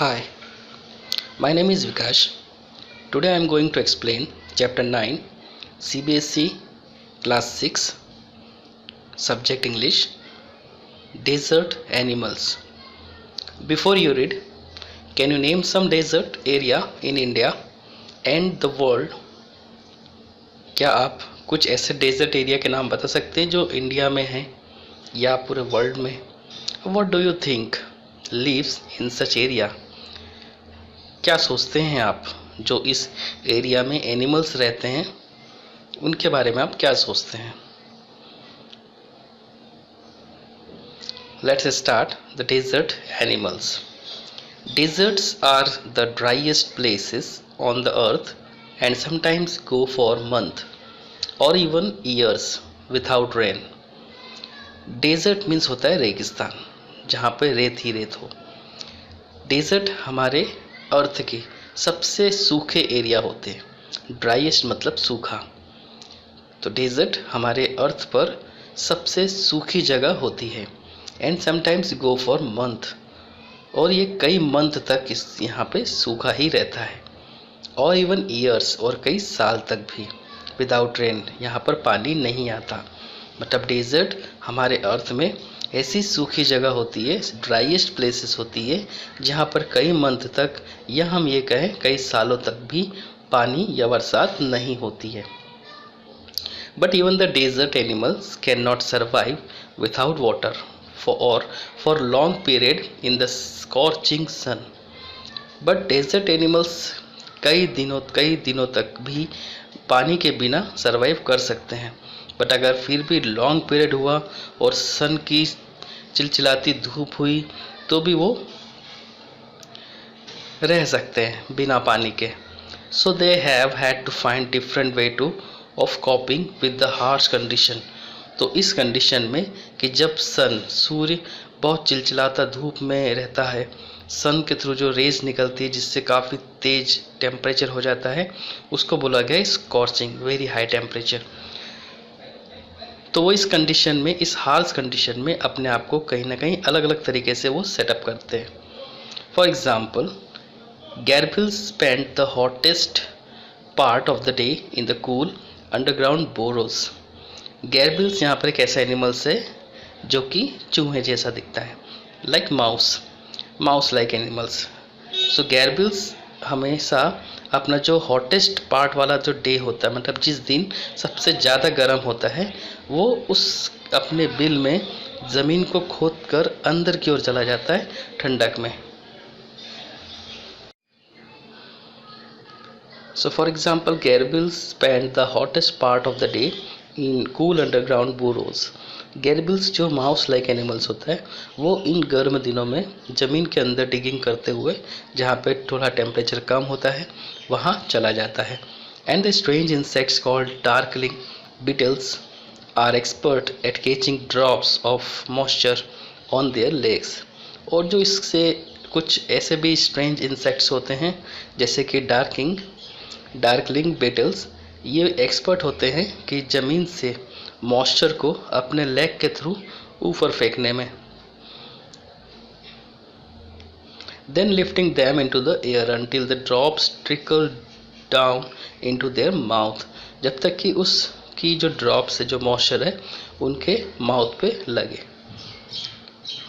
Hi, my name is Vikash. Today I am going to explain Chapter 9, CBSE Class 6, Subject English, Desert Animals. Before you read, can you name some desert area in India and the world? क्या आप कुछ ऐसे desert area के नाम बता सकते हैं जो इंडिया में हैं या पूरे वर्ल्ड में? What do you think lives in such area? क्या सोचते हैं आप जो इस एरिया में एनिमल्स रहते हैं उनके बारे में आप क्या सोचते हैं? Let's start the desert animals. Deserts are the driest places on the earth and sometimes go for months or even years without rain. Desert means होता है रेगिस्तान, जहाँ पे रेत ही रेत हो. डेजर्ट हमारे अर्थ के सबसे सूखे एरिया होते हैं. ड्राइएस्ट मतलब सूखा. तो डेजर्ट हमारे अर्थ पर सबसे सूखी जगह होती है. And sometimes go for month, और ये कई मंथ तक इस यहाँ पे सूखा ही रहता है. और इवन ईयर्स, और कई साल तक भी. विदाउट रेन, यहाँ पर पानी नहीं आता. मतलब डेजर्ट हमारे अर्थ में ऐसी सूखी जगह होती है, ड्राइएस्ट प्लेसेस होती है, जहाँ पर कई मंथ तक, या हम ये कहें कई सालों तक भी पानी या बरसात नहीं होती है. But even the desert animals can not survive without water for long period in the scorching sun. But desert animals कई दिनों तक भी पानी के बिना सर्वाइव कर सकते हैं. बट अगर फिर भी लॉन्ग पीरियड हुआ और सन की चिलचिलाती धूप हुई तो भी वो रह सकते हैं बिना पानी के. So they have had to find different way to of coping with the harsh condition. तो इस कंडीशन में कि जब सूर्य बहुत चिलचिलाता धूप में रहता है, सन के थ्रू जो रेज निकलती है जिससे काफ़ी तेज टेम्परेचर हो जाता है, उसको बोला गया स्कॉर्चिंग, वेरी हाई टेम्परेचर. तो वो इस कंडीशन में, इस हार्श कंडीशन में अपने आप को कहीं ना कहीं अलग अलग तरीके से वो सेटअप करते हैं. For example, gerbils spend the hottest part of the day in the cool underground burrows. Gerbils यहाँ पर एक ऐसा एनिमल्स है जो कि चूहे जैसा दिखता है, लाइक माउस लाइक एनिमल्स. सो गैरबिल्स हमेशा अपना जो हॉटेस्ट पार्ट वाला जो डे होता है, मतलब जिस दिन सबसे ज़्यादा गर्म होता है, वो उस अपने बिल में ज़मीन को खोद कर अंदर की ओर चला जाता है ठंडक में. So for example, gerbils spend the hottest part of the day in cool underground burrows. Gerbils जो माउस लाइक एनिमल्स होता है, वो इन गर्म दिनों में ज़मीन के अंदर डिगिंग करते हुए, जहाँ पे थोड़ा टेम्परेचर कम होता है, वहाँ चला जाता है. And the strange insects called darkling beetles are expert at catching drops of moisture on their legs. और जो इससे कुछ ऐसे भी स्ट्रेंज इंसेक्ट्स होते हैं जैसे कि डार्कलिंग बीटल्स, ये एक्सपर्ट होते हैं कि ज़मीन से मॉइस्चर को अपने लेग के थ्रू ऊपर फेंकने में. Then lifting them into the air until the drops trickle down into their mouth, जब तक कि उसकी जो ड्रॉप्स है, जो मॉइस्चर है, उनके माउथ पे लगे.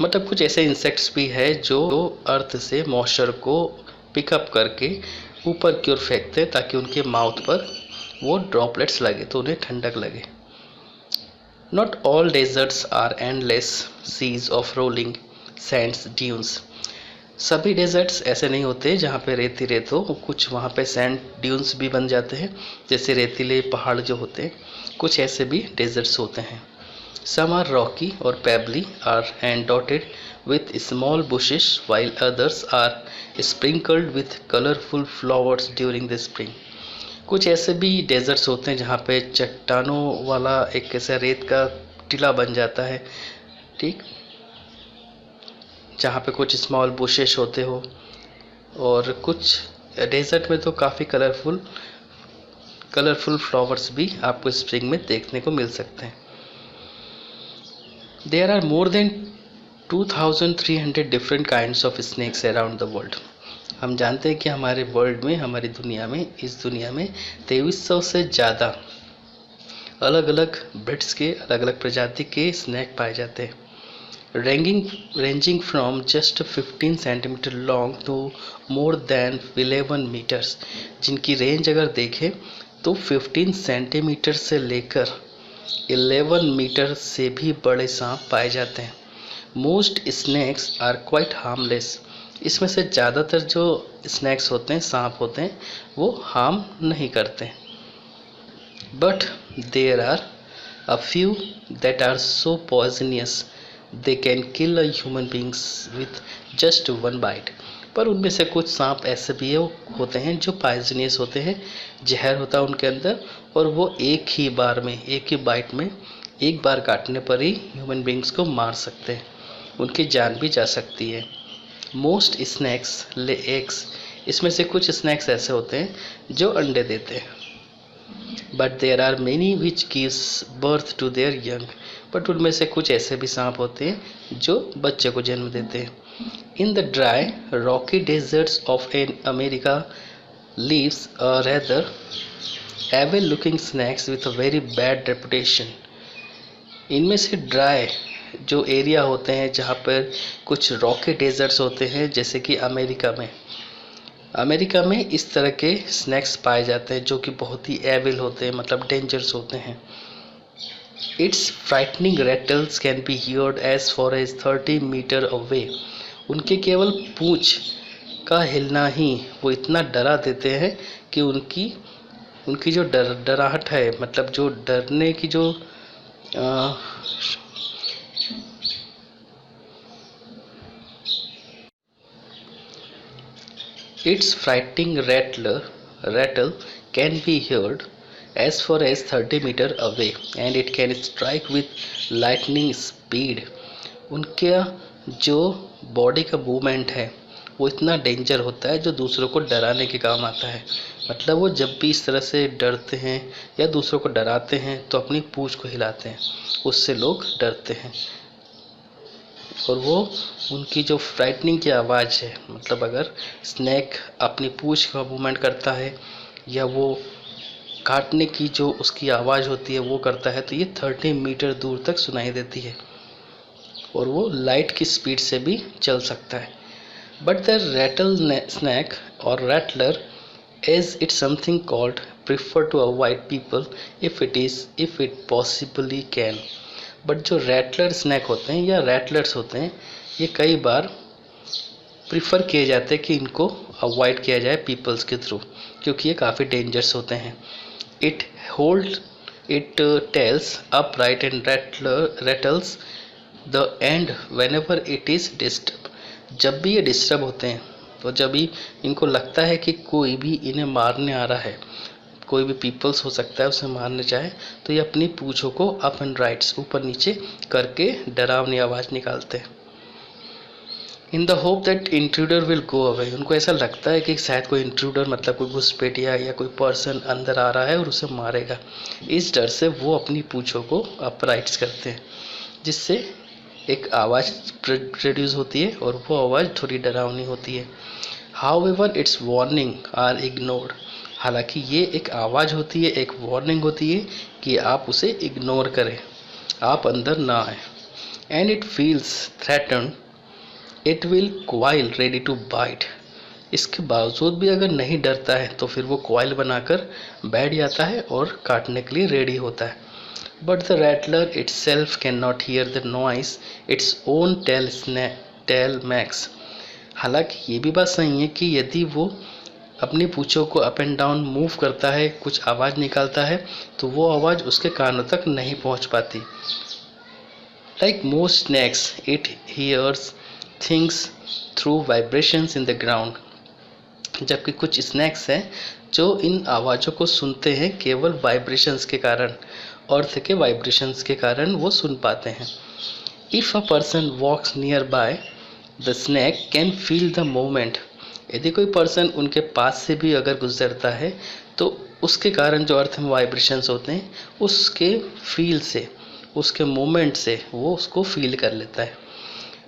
मतलब कुछ ऐसे इंसेक्ट्स भी है जो अर्थ से मॉइस्चर को पिकअप करके ऊपर की ओर फेंकते हैं ताकि उनके माउथ पर वो ड्रॉपलेट्स लगे तो उन्हें ठंडक लगे. Not all deserts are endless seas of rolling sands dunes. सभी डेजर्ट्स ऐसे नहीं होते जहाँ पे रेत ही रेत हो, कुछ वहाँ पे सैंड ड्यून्स भी बन जाते हैं, जैसे रेतीले पहाड़ जो होते हैं, कुछ ऐसे भी डेजर्ट्स होते हैं. सम आर रॉकी और pebbly are and dotted with small bushes while others are sprinkled with colorful flowers during the spring. कुछ ऐसे भी डेजर्ट्स होते हैं जहाँ पे चट्टानों वाला एक ऐसा रेत का टीला बन जाता है, ठीक, जहाँ पे कुछ स्मॉल बुशेस होते हो. और कुछ डेजर्ट में तो काफ़ी कलरफुल फ्लावर्स भी आपको स्प्रिंग में देखने को मिल सकते हैं. There are more than 2300 different kinds of snakes around the world. हम जानते हैं कि हमारे वर्ल्ड में, हमारी दुनिया में, इस दुनिया में 2300 से ज़्यादा अलग अलग ब्रीड्स के, अलग अलग प्रजाति के स्नैक पाए जाते हैं, ranging from just 15 centimetre long to more than 11 metres, जिनकी रेंज अगर देखें तो 15 सेंटीमीटर से लेकर 11 मीटर से भी बड़े सांप पाए जाते हैं। Most snakes are quite harmless, इसमें से ज़्यादातर जो स्नैक्स होते हैं, सांप होते हैं, वो हार्म नहीं करते। But there are a few that are so poisonous they can kill a human beings with just one bite. पर उनमें से कुछ सांप ऐसे भी होते हैं जो पॉइजनियस होते हैं, जहर होता है उनके अंदर, और वो एक ही बार में, एक ही बाइट में, एक बार काटने पर ही ह्यूमन बींग्स को मार सकते हैं, उनकी जान भी जा सकती है। मोस्ट स्नैक्स ले एग्स, इसमें से कुछ स्नैक्स ऐसे होते हैं जो अंडे देते हैं। But there are many which gives birth to their young, but उनमें से कुछ ऐसे भी सांप होते हैं जो बच्चे को जन्म देते हैं। In the dry rocky deserts of an America lives a rather evil looking snakes with a very bad reputation। इनमें से ड्राई जो एरिया होते हैं जहाँ पर कुछ रॉकी डेजर्ट्स होते हैं, जैसे कि अमेरिका में इस तरह के स्नैक्स पाए जाते हैं जो कि बहुत ही एविल होते हैं, मतलब डेंजरस होते हैं। Its frightening rattles can be heard as far as 30 metre away. उनके केवल पूंछ का हिलना ही वो इतना डरा देते हैं कि उनकी जो डराहट है, मतलब जो डरने की जो its frightening rattle can be heard as far as 30 meters away and it can strike with lightning speed। उनका जो बॉडी का मूवमेंट है वो इतना डेंजर होता है जो दूसरों को डराने के काम आता है। मतलब वो जब भी इस तरह से डरते हैं या दूसरों को डराते हैं तो अपनी पूंछ को हिलाते हैं, उससे लोग डरते हैं। और वो उनकी जो फ्राइटनिंग की आवाज़ है, मतलब अगर स्नैक अपनी पूंछ का मूवमेंट करता है या वो काटने की जो उसकी आवाज़ होती है वो करता है, तो ये 30 मीटर दूर तक सुनाई देती है और वो लाइट की स्पीड से भी चल सकता है। बट द रैटल स्नैक और rattler as it's something called prefer to avoid people if it possibly can। But जो रैटलर स्नैक होते हैं या रैटलर्स होते हैं, ये कई बार प्रिफर किए जाते हैं कि इनको अवॉइड किया जाए पीपल्स के थ्रू, क्योंकि ये काफ़ी डेंजरस होते हैं। It tells upright and rattles the end whenever it is disturb. जब भी ये डिस्टर्ब होते हैं, तो जब भी इनको लगता है कि कोई भी इन्हें मारने आ रहा है, कोई भी पीपल्स हो सकता है उसे मारने चाहे, तो ये अपनी पूंछों को अप एंड राइट्स, ऊपर नीचे करके डरावनी आवाज़ निकालते हैं। In the hope that intruder will go away. उनको ऐसा लगता है कि शायद कोई इंट्रूडर, मतलब कोई घुसपैठिया या कोई पर्सन अंदर आ रहा है और उसे मारेगा। इस डर से वो अपनी पूंछों को अप राइट्स करते हैं, जिससे एक आवाज़ प्रोड्यूस होती है और वो आवाज़ थोड़ी डरावनी होती है। However its warning are ignored. हालांकि ये एक आवाज़ होती है, एक वार्निंग होती है कि आप उसे इग्नोर करें, आप अंदर ना आए। And it feels threatened it will coil ready to bite. इसके बावजूद भी अगर नहीं डरता है तो फिर वो क्वाइल बनाकर बैठ जाता है और काटने के लिए रेडी होता है। But the rattler itself cannot hear the noise its own tail makes। हालांकि ये भी बात सही है कि यदि वो अपनी पूंछों को अप एंड डाउन मूव करता है, कुछ आवाज़ निकालता है, तो वो आवाज़ उसके कानों तक नहीं पहुंच पाती। Like most snacks it hears things through vibrations in the ground। जबकि कुछ स्नैक्स हैं जो इन आवाज़ों को सुनते हैं केवल वाइब्रेशंस के कारण, अर्थ के वाइब्रेशंस के कारण वो सुन पाते हैं। If a person walks near by the snake can feel the moment. यदि कोई पर्सन उनके पास से भी अगर गुजरता है तो उसके कारण जो अर्थ में वाइब्रेशंस होते हैं उसके फील से, उसके मोमेंट से वो उसको फील कर लेता है।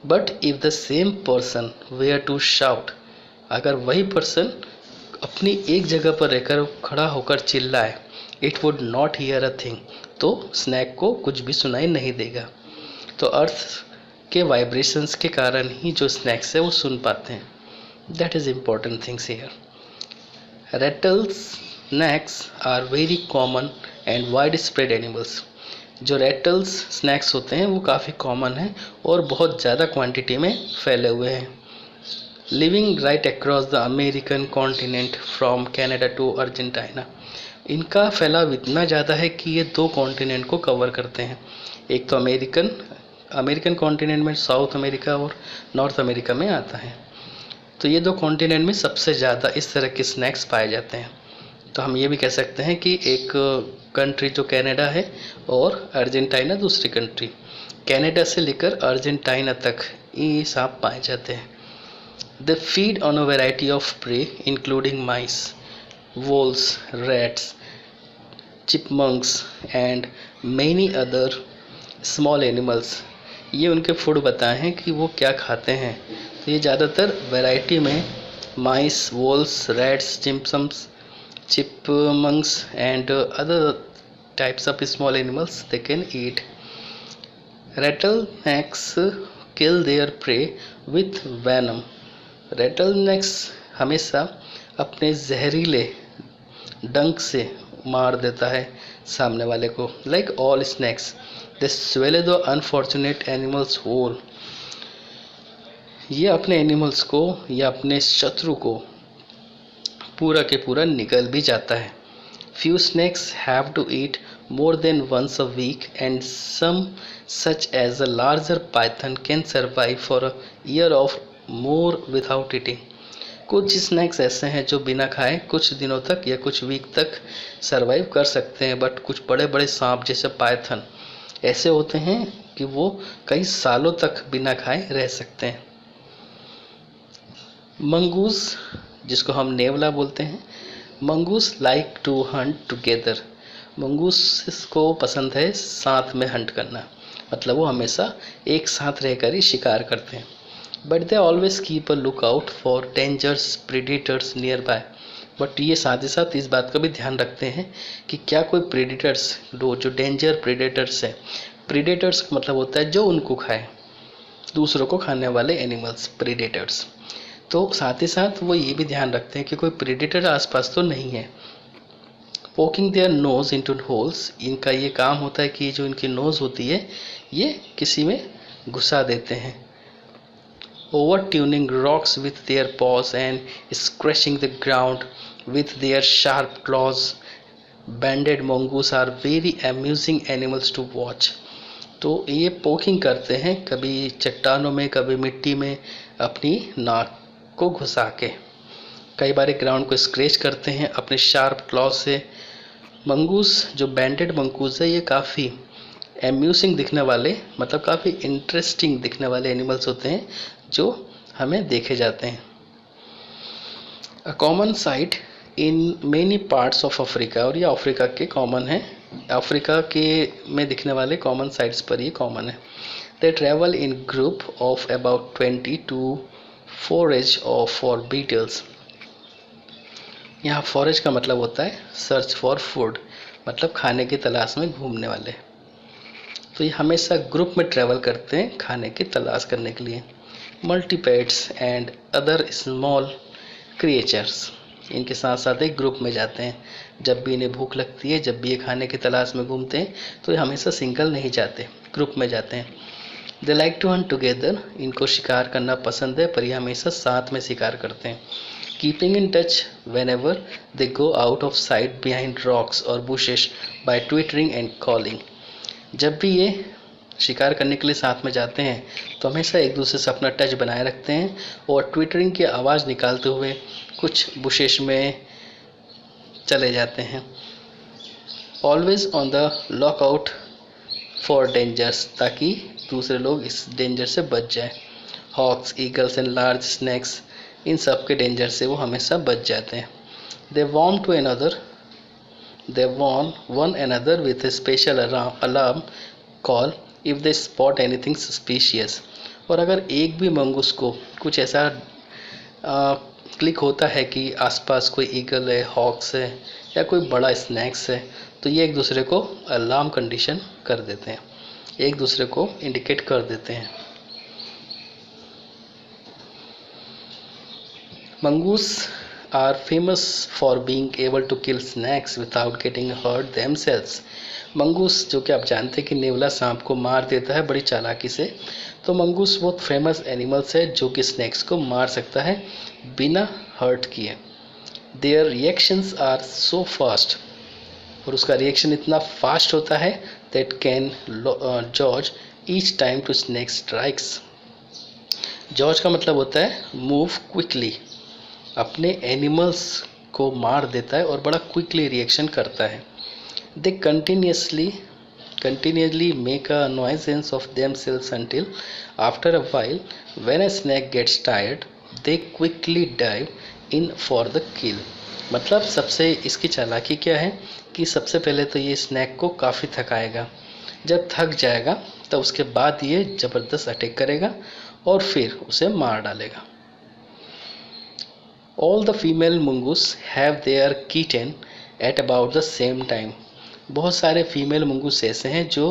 But if the same person were to shout अगर वही पर्सन अपनी एक जगह पर रहकर खड़ा होकर चिल्लाए, it would not here a thing, तो स्नैक को कुछ भी सुनाई नहीं देगा। तो अर्थ के वाइब्रेशंस के कारण ही जो स्नैक्स है वो सुन पाते हैं। That is important things here. Rattlesnakes are very common and widespread animals. जो रेटल्स स्नैक्स होते हैं वो काफ़ी कॉमन हैं और बहुत ज़्यादा क्वांटिटी में फैले हुए हैं। Living right across the American continent from Canada to Argentina. इनका फैलाव इतना ज़्यादा है कि ये 2 कॉन्टिनेंट को कवर करते हैं। एक तो अमेरिकन कॉन्टिनेंट में साउथ अमेरिका और नॉर्थ अमेरिका में आता है। तो ये 2 कॉन्टिनेंट में सबसे ज़्यादा इस तरह के स्नैक्स पाए जाते हैं। तो हम ये भी कह सकते हैं कि एक कंट्री जो कनाडा है और अर्जेंटीना दूसरी कंट्री, कनाडा से लेकर अर्जेंटीना तक ये सांप पाए जाते हैं। They feed on a variety of prey including mice, voles, rats, chipmunks and many other small animals. ये उनके फूड बताए हैं कि वो क्या खाते हैं। तो ये ज़्यादातर वैरायटी में माइस, voles, rats, chipmunks and other types of small animals they can eat. Rattlesnakes kill their prey with venom. Rattlesnakes हमेशा अपने जहरीले डंक से मार देता है सामने वाले को। Like all snakes, they swallow the unfortunate animals whole. ये अपने एनिमल्स को या अपने शत्रु को पूरा के पूरा निकल भी जाता है। Few snakes have to eat more than once a week and some such as a larger python can survive for a year or more without eating. कुछ स्नैक्स ऐसे हैं जो बिना खाए कुछ दिनों तक या कुछ वीक तक सरवाइव कर सकते हैं, बट कुछ बड़े बड़े सांप जैसे पाइथन ऐसे होते हैं कि वो कई सालों तक बिना खाए रह सकते हैं। मंगूस, जिसको हम नेवला बोलते हैं, mongoose like to hunt together. Mongoose को पसंद है साथ में हंट करना, मतलब वो हमेशा एक साथ रहकर ही शिकार करते हैं। But they always keep a look out for dangers predators near by. But ये साथ ही साथ इस बात का भी ध्यान रखते हैं कि क्या कोई प्रेडिटर्स, जो डेंजर प्रेडेटर्स है, प्रेडेटर्स का मतलब होता है जो उनको खाए, दूसरों को खाने वाले एनिमल्स, प्रेडेटर्स। तो साथ ही साथ वो ये भी ध्यान रखते हैं कि कोई प्रेडेटर आसपास तो नहीं है। Poking their nose into holes, इनका ये काम होता है कि जो इनकी नोज होती है ये किसी में घुसा देते हैं। Overturning rocks with their paws and scratching the ground with their sharp claws. Banded mongoose are very amusing animals to watch. तो ये पोकिंग करते हैं, कभी चट्टानों में कभी मिट्टी में अपनी नाक को घुसा के, कई बार ग्राउंड को स्क्रैच करते हैं अपने शार्प क्लॉ से। मंगूस, जो बैंडेड मंगूस है, ये काफ़ी एम्यूजिंग दिखने वाले, मतलब काफ़ी इंटरेस्टिंग दिखने वाले एनिमल्स होते हैं जो हमें देखे जाते हैं। A common site in many parts of Africa, और ये अफ्रीका के कॉमन है, अफ्रीका के में दिखने वाले कॉमन साइट्स पर ये कॉमन है। They travel in group of about 20 to forage और फॉर बीटल्स। यहाँ फॉरेज का मतलब होता है सर्च फॉर फूड, मतलब खाने की तलाश में घूमने वाले। तो ये हमेशा ग्रुप में ट्रैवल करते हैं खाने की तलाश करने के लिए। मल्टीपेट्स एंड अदर स्मॉल क्रिएचर्स, इनके साथ साथ एक ग्रुप में जाते हैं। जब भी इन्हें भूख लगती है, जब भी ये खाने की तलाश में घूमते हैं, तो ये हमेशा सिंगल नहीं जाते, ग्रुप में जाते हैं। They like to hunt together, इनको शिकार करना पसंद है पर ये हमेशा साथ में शिकार करते हैं। Keeping in touch whenever they go out of sight behind rocks और bushes by twittering and calling. जब भी ये शिकार करने के लिए साथ में जाते हैं तो हमेशा एक दूसरे से अपना टच बनाए रखते हैं और ट्विटरिंग की आवाज़ निकालते हुए कुछ बुशेस में चले जाते हैं। Always on the lookout for dangers, ताकि दूसरे लोग इस डेंजर से बच जाए। Hawks, eagles and large snakes, इन सब के डेंजर से वो हमेशा बच जाते हैं। They warm to another, they warn one another with a special alarm call if they spot anything suspicious. और अगर एक भी मंगूस को कुछ ऐसा क्लिक होता है कि आसपास कोई ईगल है, हॉक्स है या कोई बड़ा स्नैक्स है, तो ये एक दूसरे को अलार्म कंडीशन कर देते हैं, एक दूसरे को इंडिकेट कर देते हैं। Mongoose are famous for being able to kill snakes without getting hurt themselves. Mongoose, जो कि आप जानते हैं कि नेवला सांप को मार देता है बड़ी चालाकी से, तो मंगूस बहुत फेमस एनिमल्स है जो कि स्नैक्स को मार सकता है बिना हर्ट किए। Their reactions are so fast, और उसका रिएक्शन इतना फास्ट होता है दैट कैन जॉर्ज each time to snake strikes. जॉर्ज का मतलब होता है मूव क्विकली, अपने एनिमल्स को मार देता है और बड़ा क्विकली रिएक्शन करता है। दे continuously make a nuisance of themselves until after a while when a snake gets tired they quickly dive in for the kill। मतलब सबसे इसकी चालाकी क्या है कि सबसे पहले तो ये स्नैक को काफ़ी थकाएगा, जब थक जाएगा तब उसके बाद ये ज़बरदस्त अटैक करेगा और फिर उसे मार डालेगा। All the female mongoose have their kitten at about the same time। बहुत सारे फीमेल मंगूस ऐसे हैं जो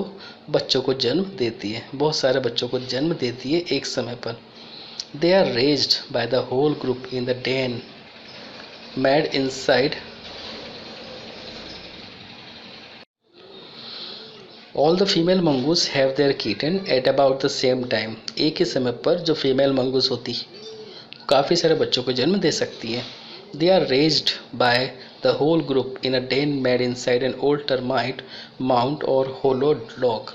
बच्चों को जन्म देती है, बहुत सारे बच्चों को जन्म देती है एक समय पर। They are raised by the whole group in the den made inside. All the female mongoose have their kitten at about the same time. एक ही समय पर जो फीमेल मंगूस होती है काफ़ी सारे बच्चों को जन्म दे सकती है। They are raised by the whole group in a den made inside an old termite mound और होलो लॉग।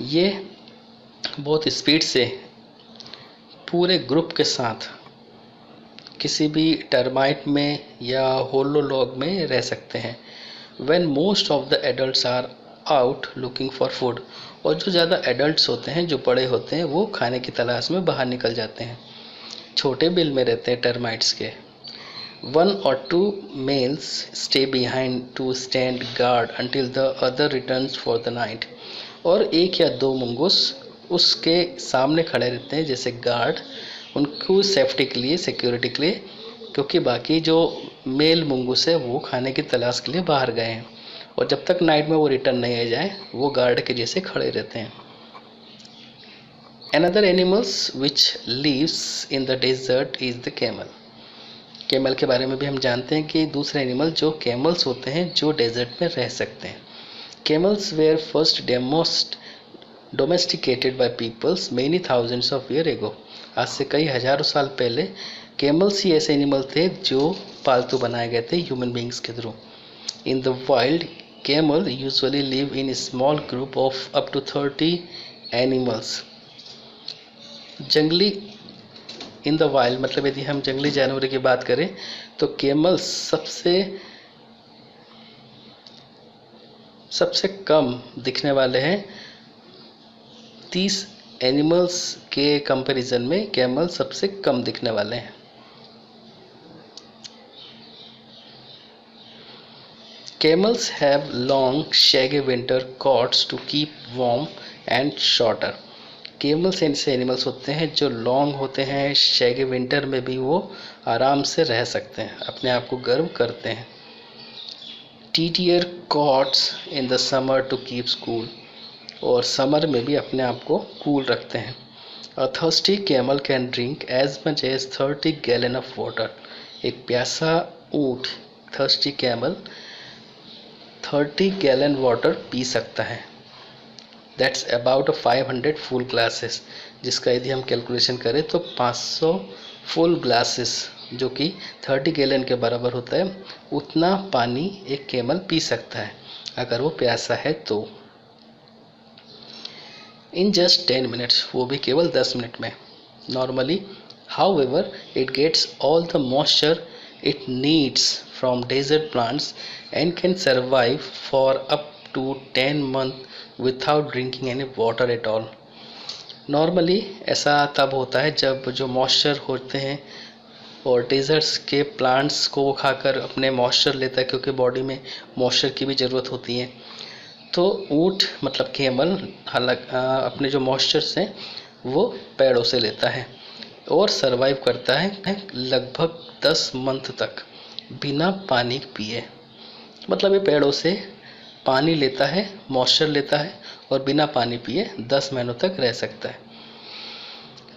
ये बहुत स्पीड से पूरे ग्रुप के साथ किसी भी टर्माइट में या होलो लॉग में रह सकते हैं। When most of the adults are out looking for food, और जो ज़्यादा एडल्ट्स होते हैं, जो बड़े होते हैं, वो खाने की तलाश में बाहर निकल जाते हैं, छोटे बिल में रहते हैं टर्माइट्स के। 1 or 2 males stay behind to stand guard until the other returns for the night। और एक या दो मंगूस उसके सामने खड़े रहते हैं जैसे गार्ड, उनको सेफ्टी के लिए, सिक्योरिटी के लिए, क्योंकि बाकी जो मेल मंगूस है वो खाने की तलाश के लिए बाहर गए हैं, और जब तक नाइट में वो रिटर्न नहीं आ जाए वो गार्ड के जैसे खड़े रहते हैं। Another animals which lives in the desert is the camel। Camel के बारे में भी हम जानते हैं कि दूसरे एनिमल जो कैमल्स होते हैं जो डेजर्ट में रह सकते हैं। Camels were first domesticated by peoples many thousands of year ago. आज से कई हजारों साल पहले कैमल्स ही ऐसे एनिमल थे जो पालतू बनाए गए थे ह्यूमन बींग्स के through. In the wild camel usually live in small group of up to 30 animals. जंगली इन द वाइल्ड मतलब यदि हम जंगली जानवर की बात करें तो कैमल्स सबसे कम दिखने वाले हैं। 30 एनिमल्स के कंपैरिजन में कैमल सबसे कम दिखने वाले हैं। Camels have long shaggy winter coats to keep warm and shorter. Camels ऐसे एनिमल्स होते हैं जो लॉन्ग होते हैं, शैगी विंटर में भी वो आराम से रह सकते हैं, अपने आप को गर्म करते हैं। टीटियर coats in the summer to keep cool, और समर में भी अपने आप को कूल रखते हैं। A thirsty camel can drink as much as 30 gallon of water. एक प्यासा ऊँट, थर्स्टी कैमल 30 गैलन वाटर पी सकता है। दैट्स अबाउट 500 फुल ग्लासेस, जिसका यदि हम कैलकुलेशन करें तो 500 फुल ग्लासेस, जो कि 30 गैलन के बराबर होता है, उतना पानी एक कैमल पी सकता है अगर वो प्यासा है तो। इन जस्ट 10 मिनट्स, वो भी केवल 10 मिनट में। Normally however it gets all the moisture it needs from desert plants and can survive for up to 10 months without drinking any water at all। Normally ऐसा तब होता है जब जो मॉइस्चर होते हैं और डेजर्ट्स के प्लांट्स को वो खाकर अपने मॉइस्चर लेता है, क्योंकि बॉडी में मॉइस्चर की भी ज़रूरत होती है। तो ऊँट मतलब कैमल हालांकि अपने जो मॉइस्चर्स हैं वो पेड़ों से लेता है। और सरवाइव करता है लगभग 10 मंथ तक बिना पानी पिए। मतलब ये पेड़ों से पानी लेता है, मॉइस्चर लेता है और बिना पानी पिए 10 महीनों तक रह सकता है।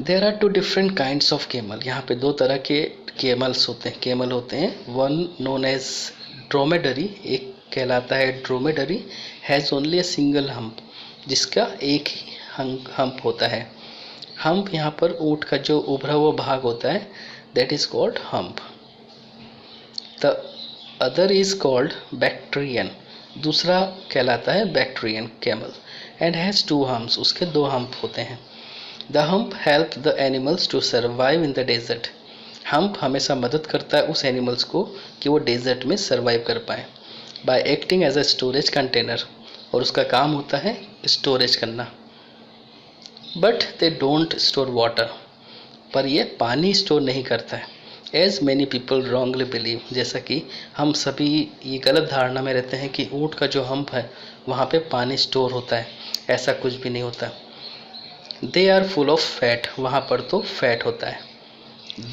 There are two different kinds of camel. यहाँ पे दो तरह के केमल होते हैं। वन नोन एज ड्रोमेडरी, एक कहलाता है dromedary, has only a single hump, जिसका एक ही हम्प होता है। हम्प यहाँ पर ऊँट का जो उभरा हुआ भाग होता है, that is called hump. The other is called Bactrian, दूसरा कहलाता है Bactrian camel, and has two humps, उसके दो हम्प होते हैं। The hump help the animals to survive in the desert. Hump हमेशा मदद करता है उस एनिमल्स को कि वो डेजर्ट में सर्वाइव कर पाए, by acting as a storage container, और उसका काम होता है स्टोरेज करना। But they don't store water, पर ये पानी स्टोर नहीं करता है। As many people wrongly believe, जैसा कि हम सभी ये गलत धारणा में रहते हैं कि ऊँट का जो हम्प है वहाँ पे पानी स्टोर होता है, ऐसा कुछ भी नहीं होता। They are full of fat, वहाँ पर तो फैट होता है।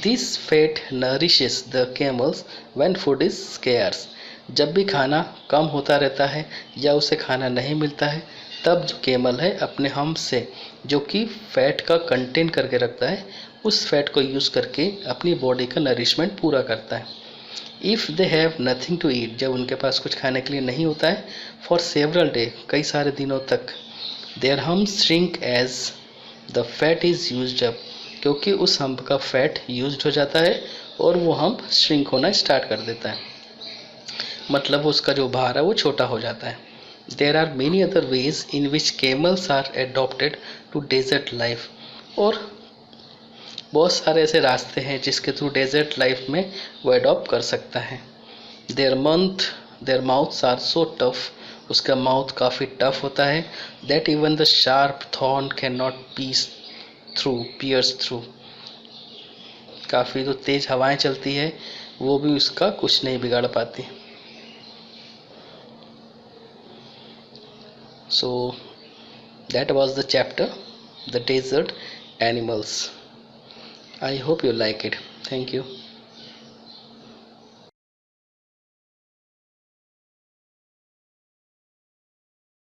This fat nourishes the camels when food is scarce, जब भी खाना कम होता रहता है या उसे खाना नहीं मिलता है, तब जो कैमल है अपने हम्प से, जो कि फैट का कंटेन करके रखता है, उस फैट को यूज़ करके अपनी बॉडी का नरिशमेंट पूरा करता है। If they have nothing to eat, जब उनके पास कुछ खाने के लिए नहीं होता है, फॉर सेवरल डे, कई सारे दिनों तक, their humps shrink as the fat is used up, क्योंकि उस हम्प का फैट यूज्ड हो जाता है और वो हम्प श्रिंक होना स्टार्ट कर देता है, मतलब उसका जो भार है वो छोटा हो जाता है। There are many other ways in which camels are adopted to desert life, और बहुत सारे ऐसे रास्ते हैं जिसके थ्रू डेजर्ट लाइफ में वो एडॉप्ट कर सकता है। There mouths are so tough, उसका माउथ काफ़ी टफ होता है, that even the sharp thorn can not piers through, काफ़ी जो तेज हवाएं चलती है वो भी उसका कुछ नहीं बिगाड़ पाती। So that was the chapter the desert animals. I hope you like it. Thank you.